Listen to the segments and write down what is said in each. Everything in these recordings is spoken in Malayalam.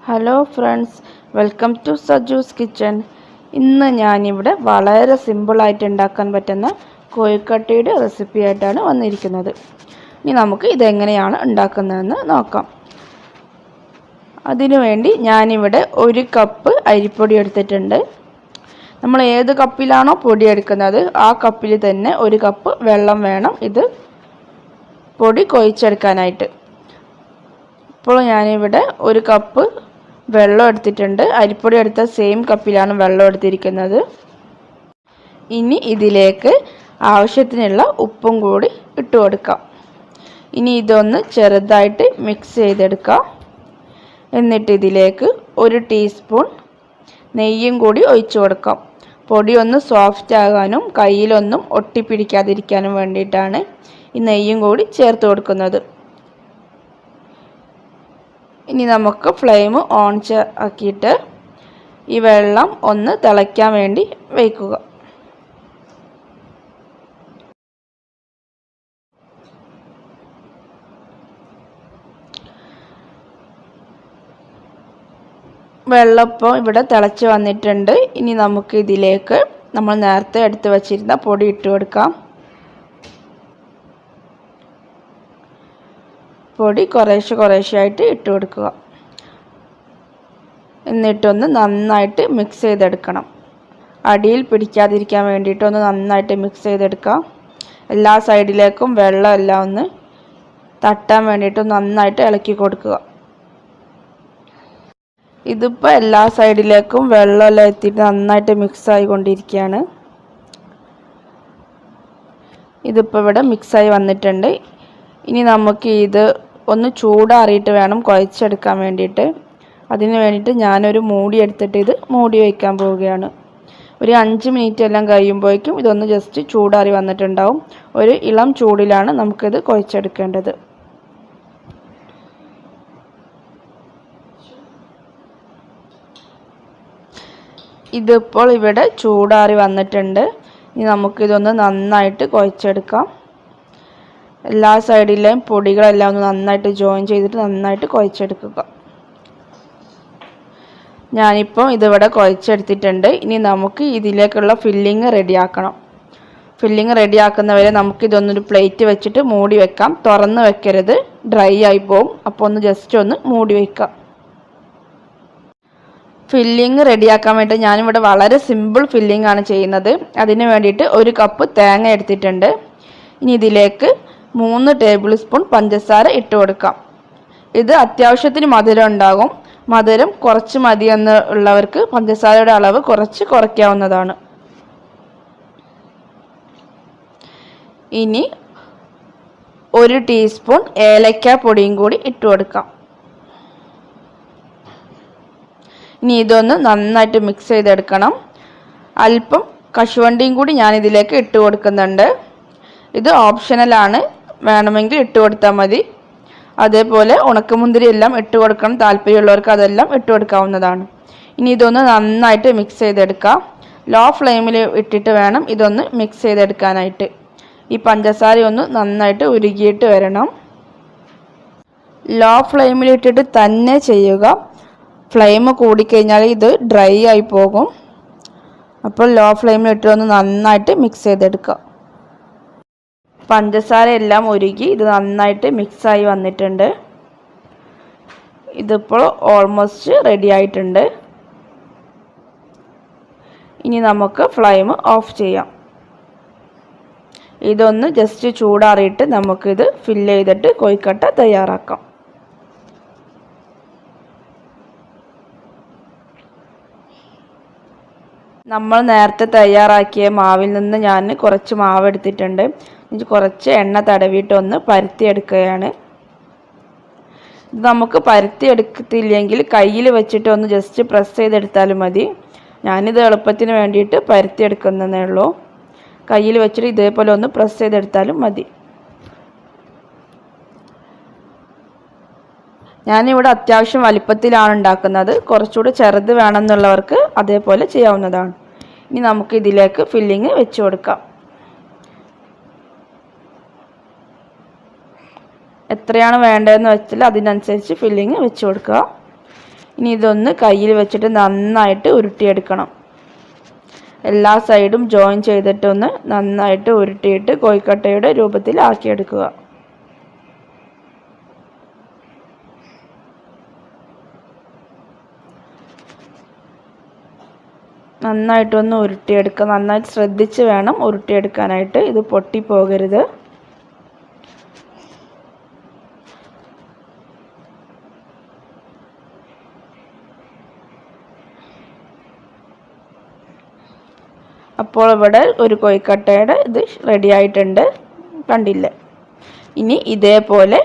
Hello friends, welcome to Saju's kitchen. ഇന്ന് ഞാനിവിടെ വളരെ സിമ്പിളായിട്ട് ഉണ്ടാക്കാൻ പറ്റുന്ന കോഴിക്കട്ടയുടെ റെസിപ്പി ആയിട്ടാണ് വന്നിരിക്കുന്നത്. ഇനി നമുക്ക് ഇതെങ്ങനെയാണ് ഉണ്ടാക്കുന്നതെന്ന് നോക്കാം. അതിനുവേണ്ടി ഞാനിവിടെ 1 കപ്പ് അരിപ്പൊടി എടുത്തിട്ടുണ്ട്. നമ്മൾ ഏത് കപ്പിലാണോ പൊടി എടുക്കുന്നത് ആ കപ്പിൽ തന്നെ 1 കപ്പ് വെള്ളം വേണം ഇത് പൊടി കുഴച്ചെടുക്കാനായിട്ട്. ഇപ്പോൾ ഞാനിവിടെ 1 കപ്പ് വെള്ളം എടുത്തിട്ടുണ്ട്. അരിപ്പൊടി എടുത്ത സെയിം കപ്പിലാണ് വെള്ളം എടുത്തിരിക്കുന്നത്. ഇനി ഇതിലേക്ക് ആവശ്യത്തിനുള്ള ഉപ്പും കൂടി ഇട്ട് കൊടുക്കാം. ഇനി ഇതൊന്ന് ചെറുതായിട്ട് മിക്സ് ചെയ്തെടുക്കാം. എന്നിട്ട് ഇതിലേക്ക് 1 ടീസ്പൂൺ നെയ്യും കൂടി ഒഴിച്ചു കൊടുക്കാം. പൊടി ഒന്ന് സോഫ്റ്റ് ആകാനും കയ്യിലൊന്നും ഒട്ടിപ്പിടിക്കാതിരിക്കാനും വേണ്ടിയിട്ടാണ് ഈ നെയ്യും കൂടി ചേർത്ത് കൊടുക്കുന്നത്. ഇനി നമുക്ക് ഫ്ലെയിം ഓൺ ആക്കിയിട്ട് ഈ വെള്ളം ഒന്ന് തിളയ്ക്കാൻ വേണ്ടി വയ്ക്കുക. വെള്ളം ഇപ്പോൾ ഇവിടെ തിളച്ച് വന്നിട്ടുണ്ട്. ഇനി നമുക്ക് ഇതിലേക്ക് നമ്മൾ നേരത്തെ എടുത്ത് വച്ചിരുന്ന പൊടി ഇട്ട് കൊടുക്കാം. പൊടി കുറേശ്ശായിട്ട് ഇട്ട് കൊടുക്കുക. എന്നിട്ടൊന്ന് നന്നായിട്ട് മിക്സ് ചെയ്തെടുക്കണം. അടിയിൽ പിടിക്കാതിരിക്കാൻ വേണ്ടിയിട്ടൊന്ന് നന്നായിട്ട് മിക്സ് ചെയ്തെടുക്കാം. എല്ലാ സൈഡിലേക്കും വെള്ളം എല്ലാം ഒന്ന് തട്ടാൻ വേണ്ടിയിട്ട് നന്നായിട്ട് ഇളക്കി കൊടുക്കുക. ഇതിപ്പോൾ എല്ലാ സൈഡിലേക്കും വെള്ളമെല്ലാം എത്തിയിട്ട് നന്നായിട്ട് മിക്സ് ആയിക്കൊണ്ടിരിക്കുകയാണ്. ഇതിപ്പോൾ ഇവിടെ മിക്സായി വന്നിട്ടുണ്ട്. ഇനി നമുക്ക് ഇത് ഒന്ന് ചൂടാറിയിട്ട് വേണം കുഴച്ചെടുക്കാൻ വേണ്ടിയിട്ട്. അതിന് വേണ്ടിയിട്ട് ഞാനൊരു മൂടി എടുത്തിട്ട് ഇത് മൂടി വയ്ക്കാൻ പോവുകയാണ്. ഒരു 5 മിനിറ്റ് എല്ലാം കഴിയുമ്പോഴേക്കും ഇതൊന്ന് ജസ്റ്റ് ചൂടാറി വന്നിട്ടുണ്ടാവും. ഒരു ഇളം ചൂടിലാണ് നമുക്കിത് കുഴച്ചെടുക്കേണ്ടത്. ഇതിപ്പോൾ ഇവിടെ ചൂടാറി വന്നിട്ടുണ്ട്. ഇനി നമുക്കിതൊന്ന് നന്നായിട്ട് കുഴച്ചെടുക്കാം. എല്ലാ സൈഡിലെയും പൊടികളെല്ലാം ഒന്ന് നന്നായിട്ട് ജോയിൻ ചെയ്തിട്ട് നന്നായിട്ട് കുഴച്ചെടുക്കുക. ഞാനിപ്പോൾ ഇതിവിടെ കുഴച്ചെടുത്തിട്ടുണ്ട്. ഇനി നമുക്ക് ഇതിലേക്കുള്ള ഫില്ലിങ് റെഡിയാക്കണം. ഫില്ലിങ് റെഡിയാക്കുന്നവരെ നമുക്കിതൊന്നൊരു പ്ലേറ്റ് വെച്ചിട്ട് മൂടി വെക്കാം. തുറന്ന് വെക്കരുത്, ഡ്രൈ ആയി പോവും. അപ്പോൾ ഒന്ന് ജസ്റ്റ് ഒന്ന് മൂടി വയ്ക്കാം. ഫില്ലിങ് റെഡിയാക്കാൻ വേണ്ടി ഞാനിവിടെ വളരെ സിമ്പിൾ ഫില്ലിംഗ് ആണ് ചെയ്യുന്നത്. അതിന് വേണ്ടിയിട്ട് 1 കപ്പ് തേങ്ങ എടുത്തിട്ടുണ്ട്. ഇനി ഇതിലേക്ക് 3 ടേബിൾ സ്പൂൺ പഞ്ചസാര ഇട്ട് കൊടുക്കാം. ഇത് അത്യാവശ്യത്തിന് മധുരം ഉണ്ടാകും. മധുരം കുറച്ച് മതി എന്നുള്ളവർക്ക് പഞ്ചസാരയുടെ അളവ് കുറയ്ക്കാവുന്നതാണ്. ഇനി 1 ടീസ്പൂൺ ഏലക്ക പൊടിയും കൂടി ഇട്ട് കൊടുക്കാം. ഇനി ഇതൊന്ന് നന്നായിട്ട് മിക്സ് ചെയ്തെടുക്കണം. അല്പം കശുവണ്ടിയും കൂടി ഞാൻ ഇതിലേക്ക് ഇട്ട് കൊടുക്കുന്നുണ്ട്. ഇത് ഓപ്ഷണലാണ്, വേണമെങ്കിൽ ഇട്ട് കൊടുത്താൽ മതി. അതേപോലെ ഉണക്കമുന്തിരി എല്ലാം ഇട്ട് കൊടുക്കണം. താല്പര്യമുള്ളവർക്ക് അതെല്ലാം ഇട്ട് കൊടുക്കാവുന്നതാണ്. ഇനി ഇതൊന്ന് നന്നായിട്ട് മിക്സ് ചെയ്തെടുക്കാം. ലോ ഫ്ലെയിമിൽ ഇട്ടിട്ട് വേണം ഇതൊന്ന് മിക്സ് ചെയ്തെടുക്കാനായിട്ട്. ഈ പഞ്ചസാര ഒന്ന് നന്നായിട്ട് ഉരുകിയിട്ട് വരണം. ലോ ഫ്ലെയിമിൽ ഇട്ടിട്ട് തന്നെ ചെയ്യുക. ഫ്ലെയിം കൂടിക്കഴിഞ്ഞാൽ ഇത് ഡ്രൈ ആയി പോകും. അപ്പോൾ ലോ ഫ്ലെയിമിൽ ഇട്ട് ഒന്ന് നന്നായിട്ട് മിക്സ് ചെയ്തെടുക്കുക. പഞ്ചസാര എല്ലാം ഉരുകി ഇത് നന്നായിട്ട് മിക്സായി വന്നിട്ടുണ്ട്. ഇതിപ്പോൾ ഓൾമോസ്റ്റ് റെഡി ആയിട്ടുണ്ട്. ഇനി നമുക്ക് ഫ്ലെയിം ഓഫ് ചെയ്യാം. ഇതൊന്ന് ജസ്റ്റ് ചൂടാറിയിട്ട് നമുക്കിത് ഫില്ല് ചെയ്തിട്ട് കോഴിക്കട്ട തയ്യാറാക്കാം. നമ്മൾ നേരത്തെ തയ്യാറാക്കിയ മാവിൽ നിന്ന് ഞാൻ കുറച്ച് മാവ് എടുത്തിട്ടുണ്ട്. കുറച്ച് എണ്ണ തടവിയിട്ട് ഒന്ന് പരത്തിയെടുക്കുകയാണ്. ഇത് നമുക്ക് പരത്തിയെടുത്തില്ലെങ്കിൽ കയ്യിൽ വെച്ചിട്ട് ഒന്ന് ജസ്റ്റ് പ്രസ് ചെയ്തെടുത്താലും മതി. ഞാനിത് എളുപ്പത്തിന് വേണ്ടിയിട്ട് പരത്തിയെടുക്കുന്നതേ ഉള്ളൂ. കയ്യിൽ വെച്ചിട്ട് ഇതേപോലെ ഒന്ന് പ്രസ് ചെയ്തെടുത്താലും മതി. ഞാനിവിടെ അത്യാവശ്യം വലിപ്പത്തിലാണ് ഉണ്ടാക്കുന്നത്. കുറച്ചുകൂടി ചെറുത് വേണമെന്നുള്ളവർക്ക് അതേപോലെ ചെയ്യാവുന്നതാണ്. ഇനി നമുക്ക് ഇതിലേക്ക് ഫില്ലിങ് വെച്ച് കൊടുക്കാം. എത്രയാണ് വേണ്ടതെന്ന് വെച്ചാൽ അതിനനുസരിച്ച് ഫില്ലിങ് വെച്ച് കൊടുക്കുക. ഇനി ഇതൊന്ന് കയ്യിൽ വെച്ചിട്ട് നന്നായിട്ട് ഉരുട്ടിയെടുക്കണം. എല്ലാ സൈഡും ജോയിൻ ചെയ്തിട്ടൊന്ന് നന്നായിട്ട് ഉരുട്ടിയിട്ട് കോഴിക്കട്ടയുടെ രൂപത്തിൽ ആക്കിയെടുക്കുക. നന്നായിട്ടൊന്ന് ഉരുട്ടിയെടുക്കുക. നന്നായിട്ട് ശ്രദ്ധിച്ച് വേണം ഉരുട്ടിയെടുക്കാനായിട്ട്. ഇത് പൊട്ടിപ്പോകരുത്. അപ്പോൾ ഇവിടെ ഒരു കോഴിക്കട്ടയുടെ ഇത് റെഡി ആയിട്ടുണ്ട്, കണ്ടില്ലേ? ഇനി ഇതേപോലെ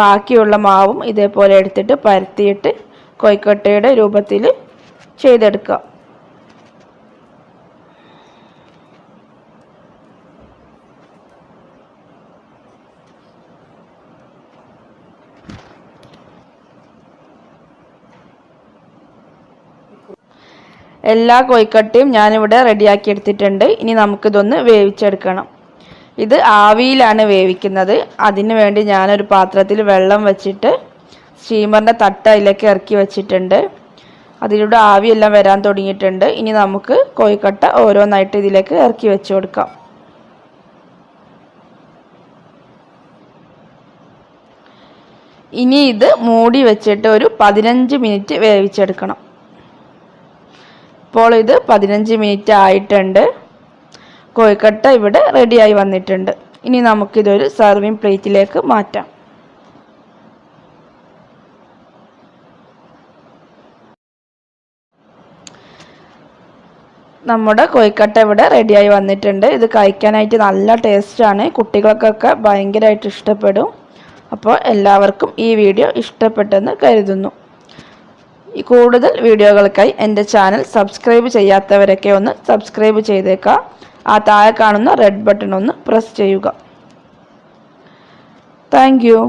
ബാക്കിയുള്ള മാവും ഇതേപോലെ എടുത്തിട്ട് പരത്തിയിട്ട് കോഴിക്കട്ടയുടെ രൂപത്തിൽ ചെയ്തെടുക്കുക. എല്ലാ കോഴിക്കട്ടയും ഞാനിവിടെ റെഡിയാക്കി എടുത്തിട്ടുണ്ട്. ഇനി നമുക്കിതൊന്ന് വേവിച്ചെടുക്കണം. ഇത് ആവിയിലാണ് വേവിക്കുന്നത്. അതിനു വേണ്ടി ഞാനൊരു പാത്രത്തിൽ വെള്ളം വെച്ചിട്ട് സ്റ്റീമറിൻ്റെ തട്ട് അതിലേക്ക് ഇറക്കി വെച്ചിട്ടുണ്ട്. അതിലൂടെ ആവിയെല്ലാം വരാൻ തുടങ്ങിയിട്ടുണ്ട്. ഇനി നമുക്ക് കോഴിക്കട്ട ഓരോന്നായിട്ട് ഇതിലേക്ക് ഇറക്കി വെച്ച് കൊടുക്കാം. ഇനി ഇത് മൂടി വെച്ചിട്ട് ഒരു 15 മിനിറ്റ് വേവിച്ചെടുക്കണം. ഇപ്പോൾ ഇത് 15 മിനിറ്റ് ആയിട്ടുണ്ട്. കോഴിക്കട്ട ഇവിടെ റെഡിയായി വന്നിട്ടുണ്ട്. ഇനി നമുക്കിതൊരു സർവിങ് പ്ലേറ്റിലേക്ക് മാറ്റാം. നമ്മുടെ കോഴിക്കട്ട ഇവിടെ റെഡിയായി വന്നിട്ടുണ്ട്. ഇത് കഴിക്കാനായിട്ട് നല്ല ടേസ്റ്റാണ്. കുട്ടികൾക്കൊക്കെ ഭയങ്കരമായിട്ട് ഇഷ്ടപ്പെടും. അപ്പോൾ എല്ലാവർക്കും ഈ വീഡിയോ ഇഷ്ടപ്പെട്ടെന്ന് കരുതുന്നു. കൂടുതൽ വീഡിയോകൾക്കായി എൻ്റെ ചാനൽ സബ്സ്ക്രൈബ് ചെയ്യാത്തവരൊക്കെ ഒന്ന് സബ്സ്ക്രൈബ് ചെയ്തേക്കുക. ആ താഴെ കാണുന്ന റെഡ് ബട്ടൺ ഒന്ന് പ്രസ് ചെയ്യുക. Thank you.